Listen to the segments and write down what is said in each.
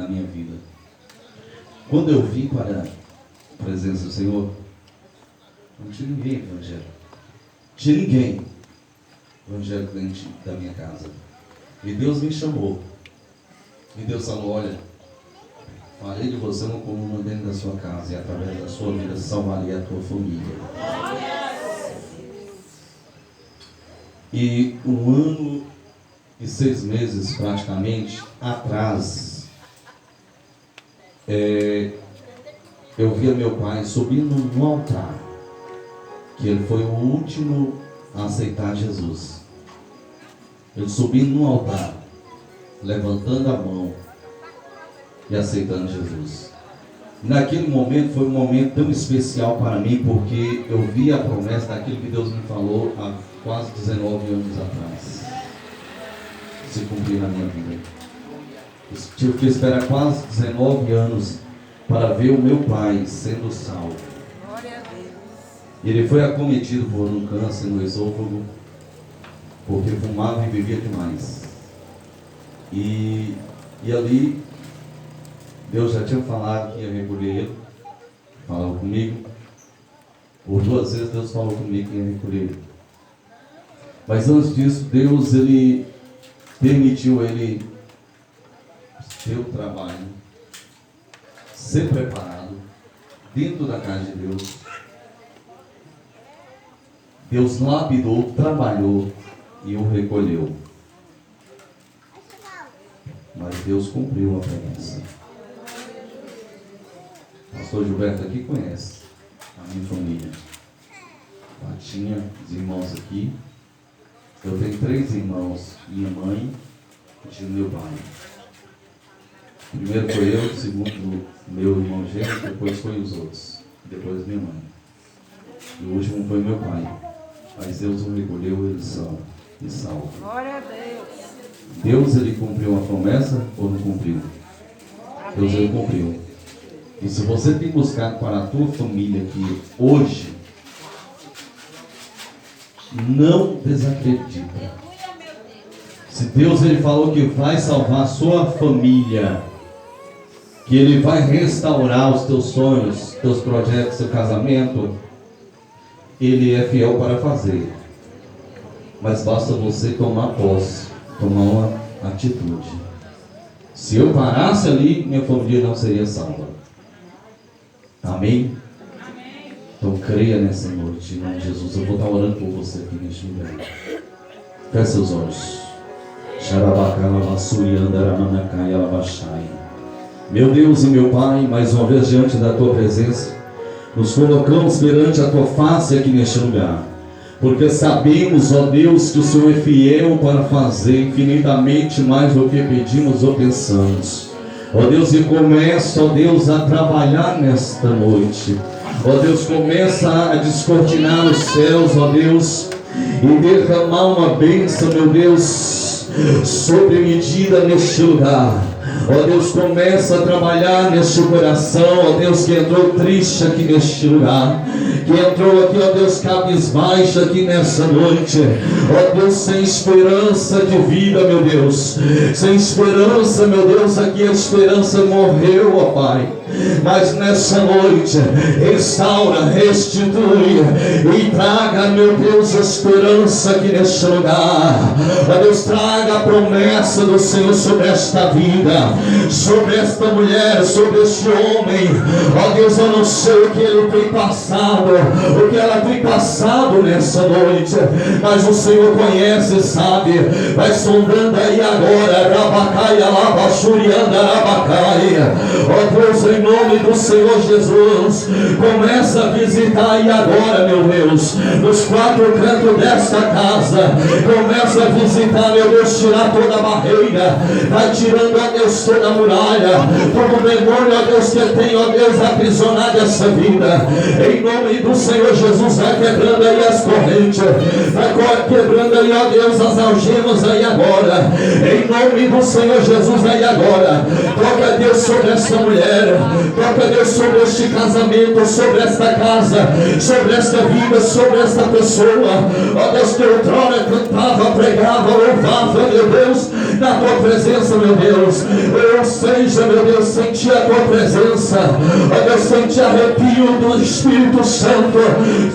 na minha vida. Quando eu vim para a presença do Senhor, não tinha ninguém evangélico. Tinha ninguém evangélico dentro da minha casa. E Deus me chamou. E Deus falou, olha, farei de você uma coluna dentro da sua casa, e através da sua vida salvarei a tua família. E 1 ano e 6 meses praticamente atrás, eu via meu pai subindo no altar, que ele foi o último a aceitar Jesus. Ele subindo no altar, levantando a mão e aceitando Jesus. Naquele momento foi um momento tão especial para mim, porque eu vi a promessa daquilo que Deus me falou há quase 19 anos atrás se cumprir na minha vida. Eu tive que esperar quase 19 anos para ver o meu pai sendo salvo. Ele foi acometido por um câncer no esôfago, porque fumava e bebia demais. E ali Deus já tinha falado que ia recolher ele. Falou comigo. Por 2 vezes Deus falou comigo que ia recolher ele. Mas antes disso, Deus ele permitiu ele ter o trabalho, ser preparado dentro da casa de Deus. Deus lapidou, trabalhou e o recolheu. Mas Deus cumpriu a promessa. O pastor Gilberto aqui conhece a minha família. Tinha os irmãos aqui. Eu tenho 3 irmãos, minha mãe e meu pai. Primeiro foi eu, segundo meu irmão gêmeo, depois foi os outros, depois minha mãe. E o último foi meu pai. Mas Deus o recolheu, eles são e salvo. Glória a Deus. Deus ele cumpriu a promessa ou não cumpriu? Amém. Deus ele cumpriu. E se você tem buscado para a tua família aqui hoje, não desacredita. Se Deus ele falou que vai salvar a sua família, que ele vai restaurar os teus sonhos, teus projetos, seu casamento, ele é fiel para fazer. Mas basta você tomar posse, tomar uma atitude. Se eu parasse ali, minha família não seria salva. Amém? Então creia nessa noite, em nome de Jesus. Eu vou estar orando por você aqui neste lugar. Feche seus olhos. Meu Deus e meu Pai, mais uma vez diante da tua presença, nos colocamos perante a tua face aqui neste lugar, porque sabemos, ó Deus, que o Senhor é fiel para fazer infinitamente mais do que pedimos ou pensamos. Ó Deus, e começa, ó Deus, a trabalhar nesta noite. Ó Deus, começa a descortinar os céus, ó Deus, e derramar uma bênção, meu Deus, sobre medida neste lugar. Ó Deus, começa a trabalhar neste coração, ó Deus, que entrou triste aqui neste lugar, que entrou aqui, ó Deus, cabisbaixo aqui nessa noite, ó Deus, sem esperança de vida, meu Deus, sem esperança, meu Deus, aqui a esperança morreu, ó Pai. Mas nessa noite, restaura, restitui e traga, meu Deus, esperança aqui neste lugar. Ó Deus, traga a promessa do Senhor sobre esta vida, sobre esta mulher, sobre este homem. Ó Deus, eu não sei o que ele tem passado, o que ela tem passado nessa noite, mas o Senhor conhece e sabe. Vai sondando aí agora, Rabacaia, Labachurianda, Rabacaia. Ó Deus, em nome do Senhor Jesus, começa a visitar aí agora, meu Deus, nos 4 cantos desta casa. Começa a visitar, meu Deus, tirar toda a barreira, vai tirando, ó Deus, toda a muralha, todo o demônio, ó Deus, que tem, ó Deus, aprisionado essa vida. Em nome do Senhor Jesus, vai quebrando aí as correntes, vai quebrando aí, ó Deus, as algemas aí agora. Em nome do Senhor Jesus, aí agora. Toca, Deus, sobre esta esta mulher, toca, Deus, sobre este casamento, sobre esta casa, sobre esta vida, sobre esta pessoa. Ó Deus, que outrora cantava, pregava, louvava, meu Deus, na tua presença, meu Deus. Eu seja, meu Deus, sentir a tua presença. Ó Deus, sentir arrepio do Espírito Santo,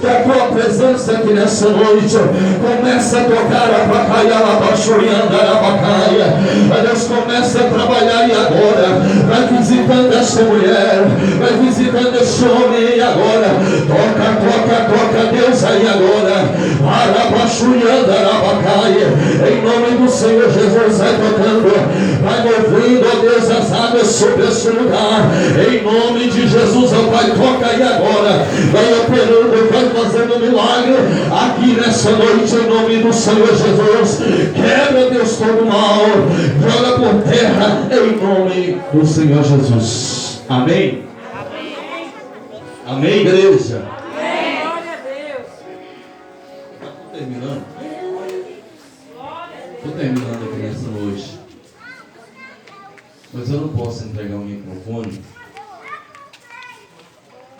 que a tua presença aqui nessa noite começa a tocar a bacaia, a baixurianda, a bacaia. Ó Deus, começa a trabalhar e agora vai visitando essa mulher, vai visitando esse homem e agora toca, toca, toca, Deus, aí agora, arabaxurianda, arabacaia, em nome do Senhor Jesus, vai tocando, vai movendo, ó Deus, as águas sobre esse lugar, em nome de Jesus, ó Pai, toca aí agora, vai operando, vai fazendo milagre aqui nessa noite, em nome do Senhor Jesus. Quebra, Deus, todo mal, joga por terra, em nome do Senhor Jesus. Amém? Amém, igreja? Amém. Glória a Deus. Estou terminando. Estou terminando aqui nessa noite. Mas eu não posso entregar o microfone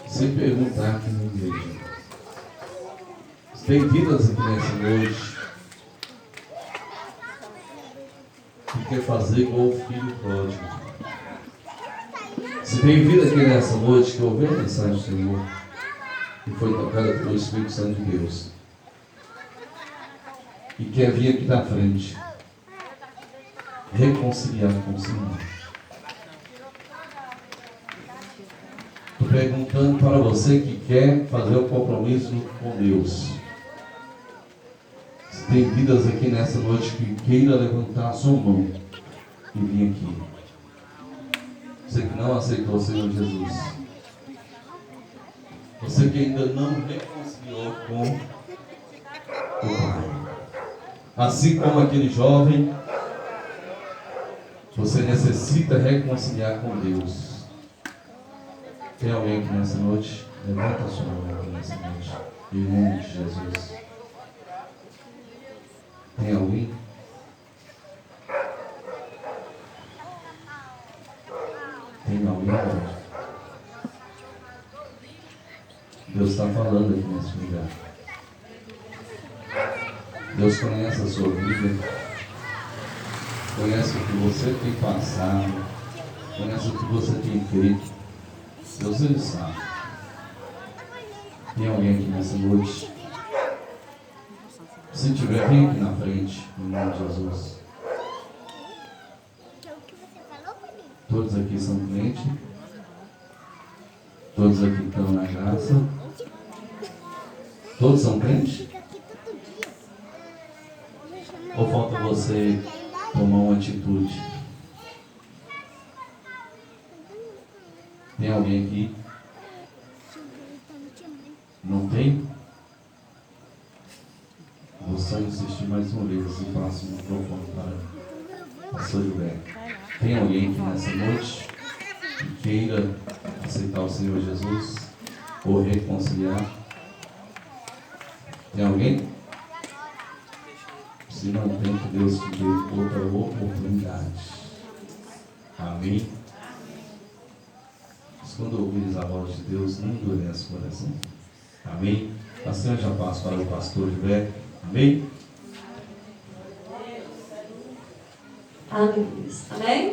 sem perguntar aqui na igreja. Tem vidas aqui nessa noite que quer fazer igual o filho pródigo. Se tem vida aqui nessa noite que ouviu a mensagem do Senhor e foi tocada pelo Espírito Santo de Deus e quer vir aqui na frente reconciliar com o Senhor. Estou perguntando para você que quer fazer o compromisso com Deus. Se tem vidas aqui nessa noite que queira levantar a sua mão e vir aqui. Você que não aceitou o Senhor Jesus. Você que ainda não reconciliou com o Pai. Assim como aquele jovem, você necessita reconciliar com Deus. Tem alguém aqui nessa noite? Levanta a sua mão aqui nessa noite. Em nome de Jesus. Tem alguém? Tem alguém? Deus está falando aqui nesse lugar. Deus conhece a sua vida. Conhece o que você tem passado. Conhece o que você tem feito. Deus, Ele sabe. Tem alguém aqui nessa noite? Se tiver, vem aqui na frente, em nome de Jesus. Todos aqui são crentes. Todos aqui estão na graça. Todos são crentes? Ou falta você tomar uma atitude? Tem alguém aqui? Não tem? Vou só insistir mais uma vez e passo o microfone para a pastor Gilberto. Tem alguém aqui nessa noite que queira aceitar o Senhor Jesus ou reconciliar? Tem alguém? Se não tem, que Deus te dê outra oportunidade. Amém? Mas quando ouvires a voz de Deus, não endureça o coração. Amém? Assim eu já passo para o pastor Gilberto. Amém? Amém. Amém?